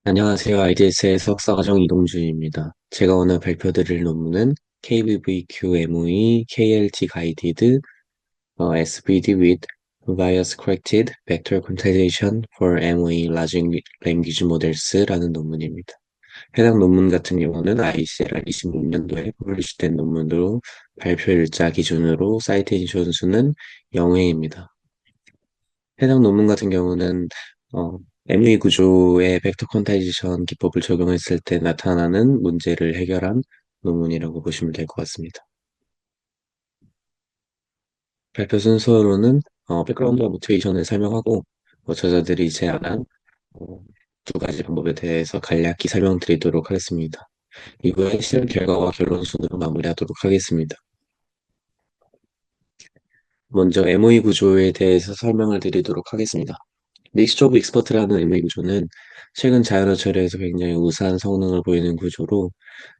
안녕하세요. IDS의 석사과정 이동준입니다. 제가 오늘 발표드릴 논문은 KVVQ MOE KLT Guided SVD with Bias Corrected Vector Quantization for MOE Large Language Models라는 논문입니다. 해당 논문 같은 경우는 ICLR 26년도에 publish된 논문으로 발표 일자 기준으로 사이테이션 수는 0회입니다. 해당 논문 같은 경우는 ME 구조의 벡터 퀀타이제이션 기법을 적용했을 때 나타나는 문제를 해결한 논문이라고 보시면 될 것 같습니다. 발표 순서로는 백그라운드와 모티베이션을 설명하고 저자들이 제안한 어, 두 가지 방법에 대해서 간략히 설명드리도록 하겠습니다. 이후에 실험 결과와 결론 순으로 마무리하도록 하겠습니다. 먼저 MOE 구조에 대해서 설명을 드리도록 하겠습니다. 믹스처 오브 익스퍼트라는 MA 구조는 최근 자연어 처리에서 굉장히 우수한 성능을 보이는 구조로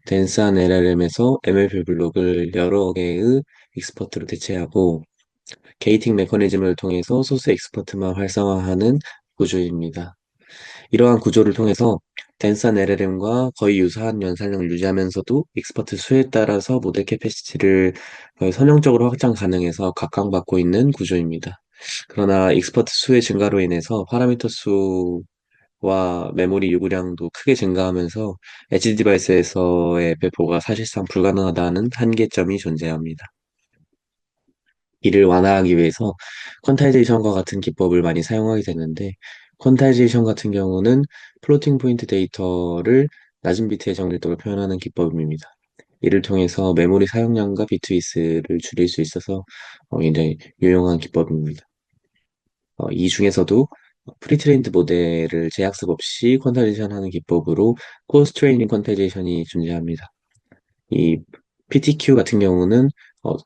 덴스한 LLM에서 MLP 블록을 여러 개의 익스퍼트로 대체하고 게이팅 메커니즘을 통해서 소스 익스퍼트만 활성화하는 구조입니다. 이러한 구조를 통해서 덴스한 LLM과 거의 유사한 연산량을 유지하면서도 익스퍼트 수에 따라서 모델 캐패시티를 거의 선형적으로 확장 가능해서 각광받고 있는 구조입니다. 그러나 익스퍼트 수의 증가로 인해서 파라미터 수와 메모리 요구량도 크게 증가하면서 엣지 디바이스에서의 배포가 사실상 불가능하다는 한계점이 존재합니다. 이를 완화하기 위해서 퀀타이제이션과 같은 기법을 많이 사용하게 되는데 퀀타이제이션 같은 경우는 플로팅 포인트 데이터를 낮은 비트의 정밀도로 표현하는 기법입니다. 이를 통해서 메모리 사용량과 비트 위스를 줄일 수 있어서 굉장히 유용한 기법입니다. 이 중에서도 프리트레인드 모델을 재학습 없이 퀀타이제이션 하는 기법으로 코스 트레이닝 퀀타이제이션이 존재합니다. 이 PTQ 같은 경우는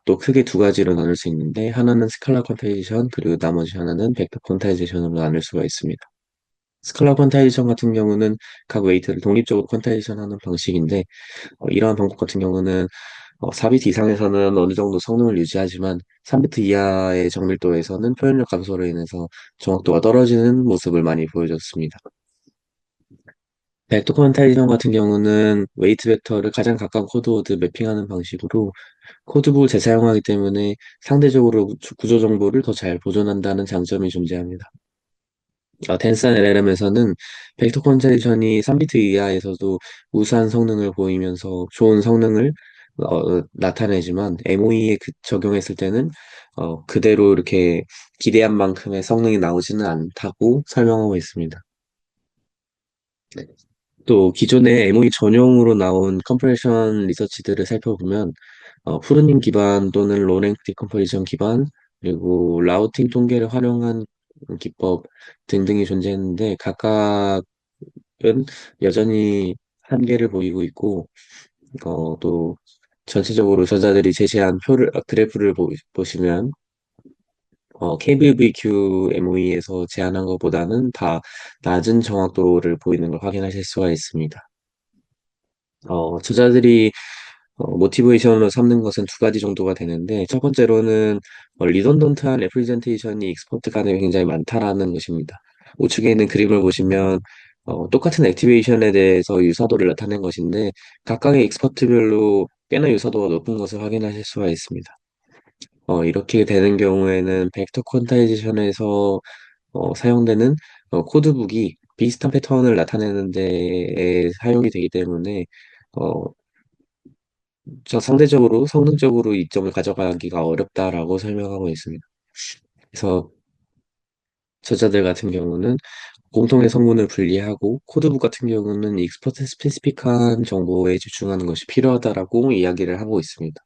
또 크게 두 가지로 나눌 수 있는데 하나는 스칼라 퀀타이제이션 그리고 나머지 하나는 벡터 퀀타이제이션으로 나눌 수가 있습니다. 스칼라 퀀타이제이션 같은 경우는 각 웨이트를 독립적으로 퀀타이제이션 하는 방식인데 이러한 방법 같은 경우는 4비트 이상에서는 어느 정도 성능을 유지하지만 3비트 이하의 정밀도에서는 표현력 감소로 인해서 정확도가 떨어지는 모습을 많이 보여줬습니다. 벡터 퀀타이제이션 같은 경우는 웨이트 벡터를 가장 가까운 코드워드 매핑하는 방식으로 코드북을 재사용하기 때문에 상대적으로 구조 정보를 더 잘 보존한다는 장점이 존재합니다. 덴스한 LLM에서는 벡터 퀀타이제이션이 3비트 이하에서도 우수한 성능을 보이면서 좋은 성능을 나타내지만 MOE에 적용했을 때는 그대로 이렇게 기대한 만큼의 성능이 나오지는 않다고 설명하고 있습니다. 네. 또 기존의 MOE 전용으로 나온 컴프레션 리서치들을 살펴보면 푸르님 기반 또는 로랭크 디컴포지션 기반 그리고 라우팅 통계를 활용한 기법 등등이 존재했는데 각각은 여전히 한계를 보이고 있고 또 전체적으로 저자들이 제시한 그래프를 보시면 KVVQ MOE에서 제안한 것보다는 다 낮은 정확도를 보이는 걸 확인하실 수가 있습니다. 저자들이 모티베이션으로 삼는 것은 두 가지 정도가 되는데 첫 번째로는 리던던트한 레프리젠테이션이 익스퍼트 간에 굉장히 많다라는 것입니다. 우측에 있는 그림을 보시면 똑같은 액티베이션에 대해서 유사도를 나타낸 것인데 각각의 익스퍼트별로 꽤나 유사도가 높은 것을 확인하실 수가 있습니다. 이렇게 되는 경우에는 벡터 퀀타이제이션에서 사용되는 코드북이 비슷한 패턴을 나타내는 데에 사용이 되기 때문에 어, 상대적으로 성능적으로 이점을 가져가기가 어렵다라고 설명하고 있습니다. 그래서 저자들 같은 경우는 공통의 성분을 분리하고 코드북 같은 경우는 익스퍼트 스페시픽한 정보에 집중하는 것이 필요하다라고 이야기를 하고 있습니다.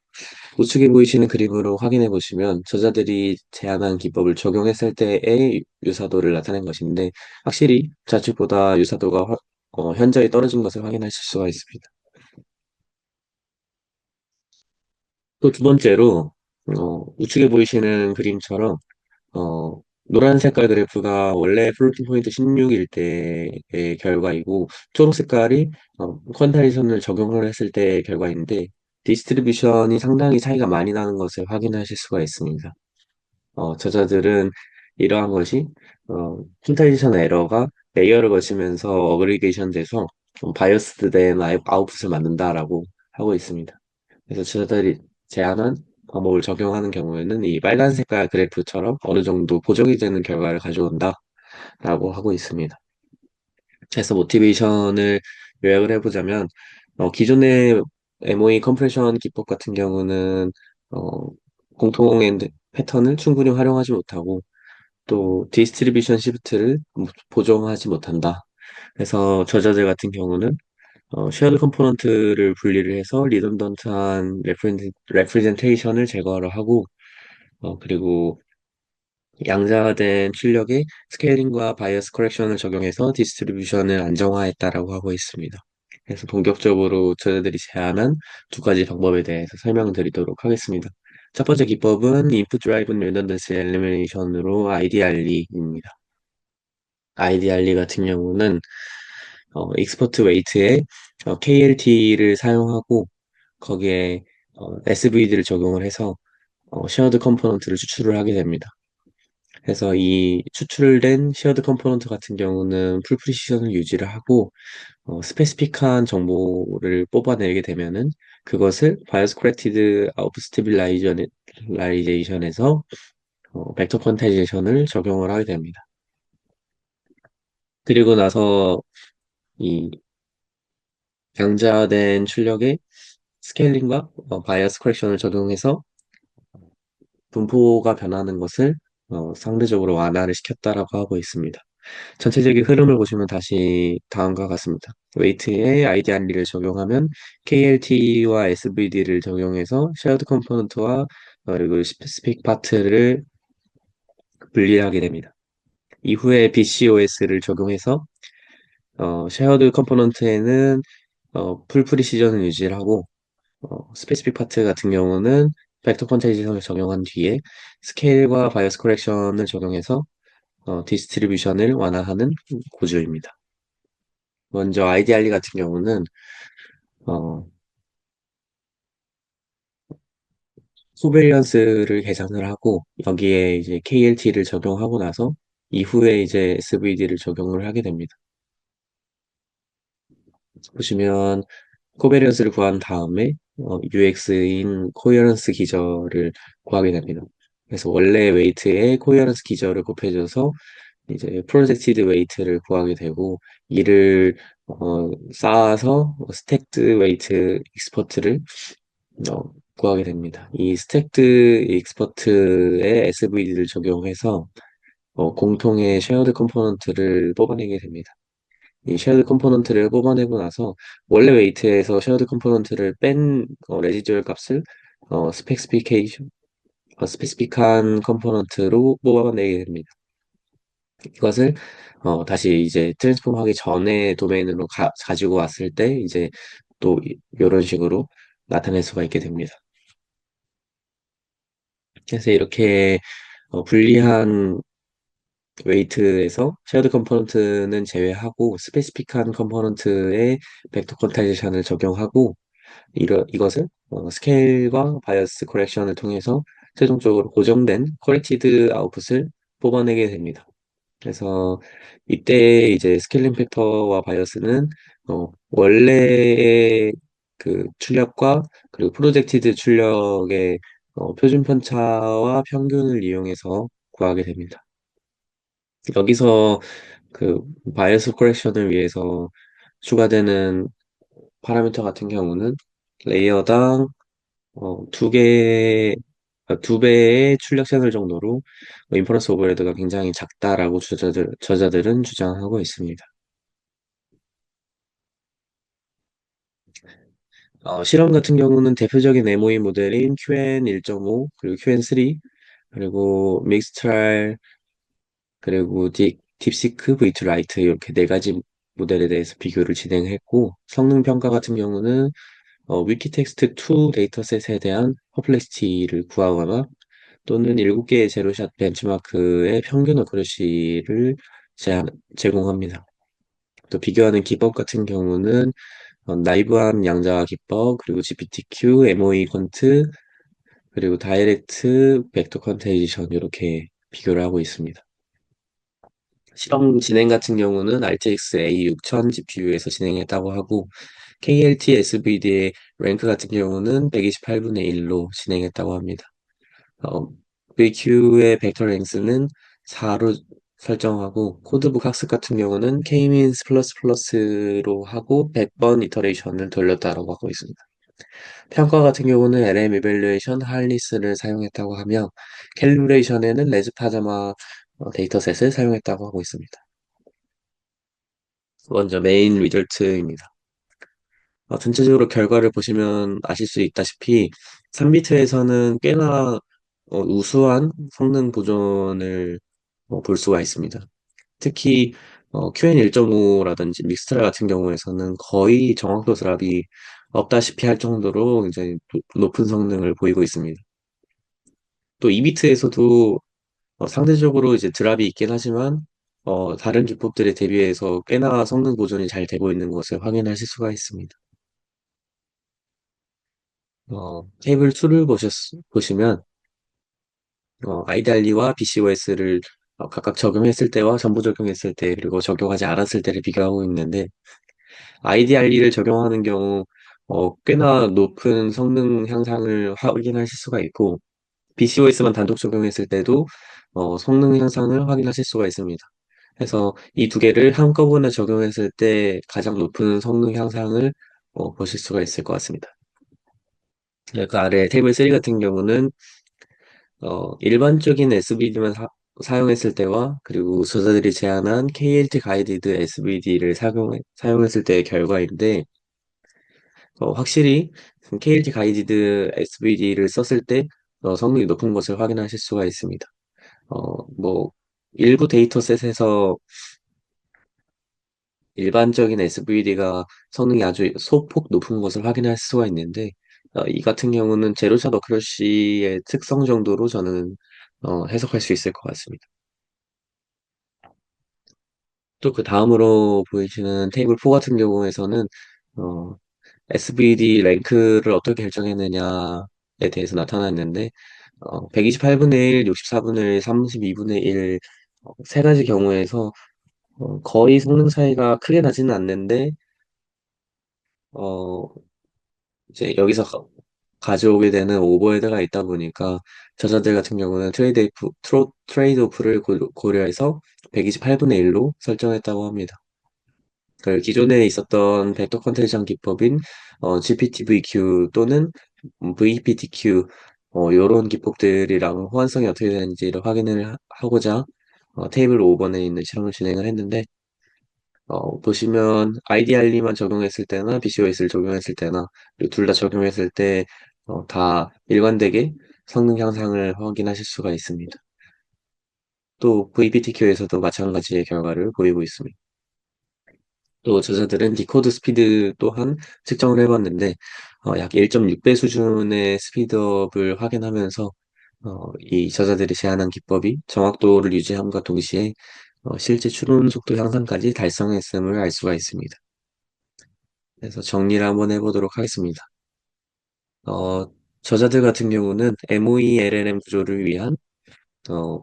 우측에 보이시는 그림으로 확인해 보시면 저자들이 제안한 기법을 적용했을 때의 유사도를 나타낸 것인데 확실히 좌측보다 유사도가 현저히 떨어진 것을 확인하실 수가 있습니다. 또 두 번째로 우측에 보이시는 그림처럼 노란 색깔 그래프가 원래 플로팅 포인트 16일 때의 결과이고 초록 색깔이 퀀타이션을 적용을 했을 때의 결과인데 디스트리뷰션이 상당히 차이가 많이 나는 것을 확인하실 수가 있습니다. 저자들은 이러한 것이 퀀타이제이션 에러가 레이어를 거치면서 어그리게이션 돼서 좀 바이어스드 된 아웃풋을 만든다라고 하고 있습니다. 그래서 저자들이 제안한 방법을 적용하는 경우에는 이 빨간 색깔 그래프처럼 어느 정도 보정이 되는 결과를 가져온다라고 하고 있습니다. 그래서 모티베이션을 요약을 해보자면 기존의 MOE 컴프레션 기법 같은 경우는 어, 공통의 패턴을 충분히 활용하지 못하고 또 디스트리뷰션 시프트를 보정하지 못한다. 그래서 저자들 같은 경우는 쉐어드 컴포넌트를 분리를 해서 리던던트한 레프레젠테이션을 제거를 하고 그리고 양자화된 출력에 스케일링과 바이어스 커렉션을 적용해서 디스트리뷰션을 안정화했다라고 하고 있습니다. 그래서 본격적으로 저희들이 제안한 두 가지 방법에 대해서 설명드리도록 하겠습니다. 첫 번째 기법은 Input Driven Redundancy Elimination으로 IDRE입니다. IDRE 같은 경우는 익스퍼트 웨이트에 KLT를 사용하고 거기에 SVD를 적용을 해서 쉐어드 컴포넌트를 추출을 하게 됩니다. 그래서 이 추출된 쉐어드 컴포넌트 같은 경우는 풀 프리시전을 유지를 하고 스페시픽한 정보를 뽑아내게 되면은 그것을 바이오스 코렉티드 아웃풋 스테빌라이제이션에서 벡터 퀀타이제이션을 적용을 하게 됩니다. 그리고 나서 이 강자된 출력에 스케일링과 바이어스 커렉션을 적용해서 분포가 변하는 것을 상대적으로 완화를 시켰다라고 하고 있습니다. 전체적인 흐름을 보시면 다시 다음과 같습니다. 웨이트에 ID 안리를 적용하면 KLT와 SVD를 적용해서 쉐어드 컴포넌트와 그리고 스페시픽 파트를 분리하게 됩니다. 이후에 BCOS를 적용해서 쉐어드 컴포넌트에는 풀 프리시전을 유지를 하고 스페시픽 파트 같은 경우는 벡터 퀀타이제이션을 적용한 뒤에 스케일과 바이어스 커렉션을 적용해서 디스트리뷰션을 완화하는 구조입니다. 먼저 아이디알리 같은 경우는 어, 코베리언스를 계산을 하고 여기에 이제 KLT를 적용하고 나서 이후에 이제 SVD를 적용을 하게 됩니다. 보시면 코베리언스를 구한 다음에 UX인 코헤런스 기저를 구하게 됩니다. 그래서 원래 웨이트에 코헤런스 기저를 곱해줘서 이제 프로젝티드 웨이트를 구하게 되고 이를 쌓아서 스택드 웨이트 익스퍼트를 구하게 됩니다. 이 스택드 익스퍼트에 SVD를 적용해서 공통의 쉐어드 컴포넌트를 뽑아내게 됩니다. 이 쉐어드 컴포넌트를 뽑아내고 나서 원래 웨이트에서 쉐어드 컴포넌트를 뺀 레지듀얼 값을 스페시피케이션, 스페시픽한 컴포넌트로 뽑아내게 됩니다. 이것을 다시 이제 트랜스폼 하기 전에 도메인으로 가지고 왔을 때 이제 또 이런 식으로 나타낼 수가 있게 됩니다. 그래서 이렇게 불리한 웨이트에서 쉐어드 컴포넌트는 제외하고 스페시픽한 컴포넌트에 벡터 퀀타이제이션을 적용하고 이것을 스케일과 바이어스 코렉션을 통해서 최종적으로 고정된 코렉티드 아웃풋을 뽑아내게 됩니다. 그래서 이때 이제 스케일링 팩터와 바이어스는 원래의 그 출력과 그리고 프로젝티드 출력의 표준 편차와 평균을 이용해서 구하게 됩니다. 여기서 그 바이어스 코렉션을 위해서 추가되는 파라미터 같은 경우는 레이어당 두 배의 출력 채널 정도로 인퍼런스 오버헤드가 굉장히 작다라고 저자들은 주장하고 있습니다. 실험 같은 경우는 대표적인 MOE 모델인 QN 1.5 그리고 QN 3 그리고 믹스트랄 그리고 딥시크 V2 라이트 이렇게 네 가지 모델에 대해서 비교를 진행했고 성능 평가 같은 경우는 위키텍스트 2 데이터셋에 대한 퍼플렉시티를 구하거나 또는 7개의 제로샷 벤치마크의 평균 어크루시를 제공합니다. 또 비교하는 기법 같은 경우는 나이브한 양자화 기법, 그리고 GPTQ, MOE 퀀트, 그리고 다이렉트 벡터 퀀타이제이션 이렇게 비교를 하고 있습니다. 실험 진행 같은 경우는 RTX A6000 GPU에서 진행했다고 하고, KLT SVD의 랭크 같은 경우는 128분의 1로 진행했다고 합니다. VQ의 벡터 랭스는 4로 설정하고, 코드북 학습 같은 경우는 K-means 플러스로 하고 100번 이터레이션을 돌렸다고 하고 있습니다. 평가 같은 경우는 LM 이벨루에이션 할리스를 사용했다고 하며, 캘리브레이션에는 레즈 파자마 데이터셋을 사용했다고 하고 있습니다. 먼저 메인 리절트입니다. 전체적으로 결과를 보시면 아실 수 있다시피 3비트에서는 꽤나 우수한 성능 보존을 볼 수가 있습니다. 특히 QN1.5라든지 믹스트라 같은 경우에서는 거의 정확도 드랍이 없다시피 할 정도로 굉장히 높은 성능을 보이고 있습니다. 또 2비트에서도 상대적으로 이제 드랍이 있긴 하지만 다른 기법들에 대비해서 꽤나 성능 보존이 잘 되고 있는 것을 확인하실 수가 있습니다. 테이블 2를 보시면 아이달리와 BCOS를 각각 적용했을 때와 전부 적용했을 때 그리고 적용하지 않았을 때를 비교하고 있는데 아이디알리를 적용하는 경우 꽤나 높은 성능 향상을 확인하실 수가 있고 BCOS만 단독 적용했을 때도 성능 향상을 확인하실 수가 있습니다. 그래서 이 두 개를 한꺼번에 적용했을 때 가장 높은 성능 향상을 보실 수가 있을 것 같습니다. 그 아래 테이블 3 같은 경우는 일반적인 SVD만 사용했을 때와 그리고 저자들이 제안한 KLT 가이디드 SVD를 사용했을 때의 결과인데 확실히 KLT 가이디드 SVD를 썼을 때 성능이 높은 것을 확인하실 수가 있습니다. 뭐 일부 데이터셋에서 일반적인 SVD가 성능이 아주 소폭 높은 것을 확인할 수가 있는데 이 같은 경우는 제로샷 어크러시의 특성 정도로 저는 해석할 수 있을 것 같습니다. 또 그 다음으로 보이시는 테이블 4 같은 경우에서는 어, SVD 랭크를 어떻게 결정했느냐에 대해서 나타났는데 128분의 1, 64분의 1, 32분의 1, 세 가지 경우에서 거의 성능 차이가 크게 나지는 않는데 어, 이제 여기서 가져오게 되는 오버헤드가 있다 보니까 저자들 같은 경우는 트레이드 오프를 고려해서 128분의 1로 설정했다고 합니다. 그 기존에 있었던 벡터 컨텐션 기법인 GPTVQ 또는 VPTQ 이런 기법들이랑 호환성이 어떻게 되는지를 확인을 하고자 테이블 5번에 있는 실험을 진행을 했는데 보시면 IDR리만 적용했을 때나 BCOS를 적용했을 때나 그리고 둘 다 적용했을 때 다 일관되게 성능 향상을 확인하실 수가 있습니다. 또 VPTQ에서도 마찬가지의 결과를 보이고 있습니다. 또 저자들은 디코드 스피드 또한 측정을 해봤는데 약 1.6배 수준의 스피드업을 확인하면서 이 저자들이 제안한 기법이 정확도를 유지함과 동시에 실제 추론 속도 향상까지 달성했음을 알 수가 있습니다. 그래서 정리를 한번 해보도록 하겠습니다. 어, 저자들 같은 경우는 MOE-LLM 구조를 위한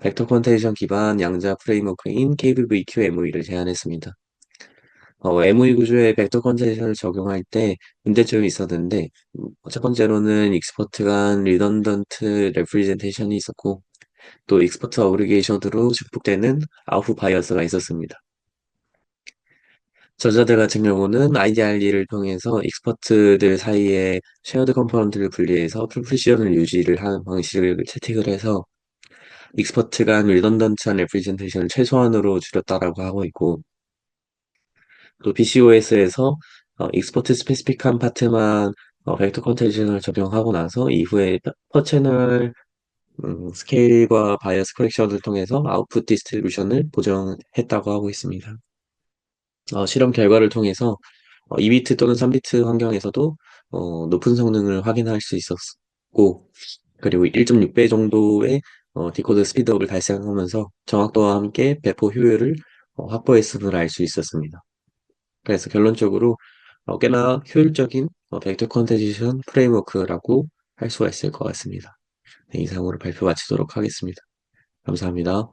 벡터 컨테이션 기반 양자 프레임워크인 KVVQ MOE를 제안했습니다. MOE 구조에 벡터 컨테이션을 적용할 때 문제점이 있었는데 첫 번째로는 익스퍼트 간 리던던트 레프리젠테이션이 있었고 또 익스퍼트 어그리게이션으로 증폭되는 아웃풋 바이어스가 있었습니다. 저자들 같은 경우는 IDR리를 통해서 익스퍼트들 사이에 쉐어드 컴포넌트를 분리해서 풀프리시전을 유지를 하는 방식을 채택을 해서 익스퍼트 간 리던던트한 레프리젠테이션을 최소한으로 줄였다라고 하고 있고 또 BCOS에서 익스퍼트 스페시픽한 파트만 벡터 컨텐션을 적용하고 나서 이후에 퍼 채널 스케일과 바이어스 커렉션을 통해서 아웃풋 디스트리뷰션을 보정했다고 하고 있습니다. 실험 결과를 통해서 2비트 또는 3비트 환경에서도 높은 성능을 확인할 수 있었고 그리고 1.6배 정도의 디코드 스피드업을 달성하면서 정확도와 함께 배포 효율을 확보했음을 알 수 있었습니다. 그래서 결론적으로 꽤나 효율적인 벡터 컨테지션 프레임워크라고 할 수가 있을 것 같습니다. 네, 이상으로 발표 마치도록 하겠습니다. 감사합니다.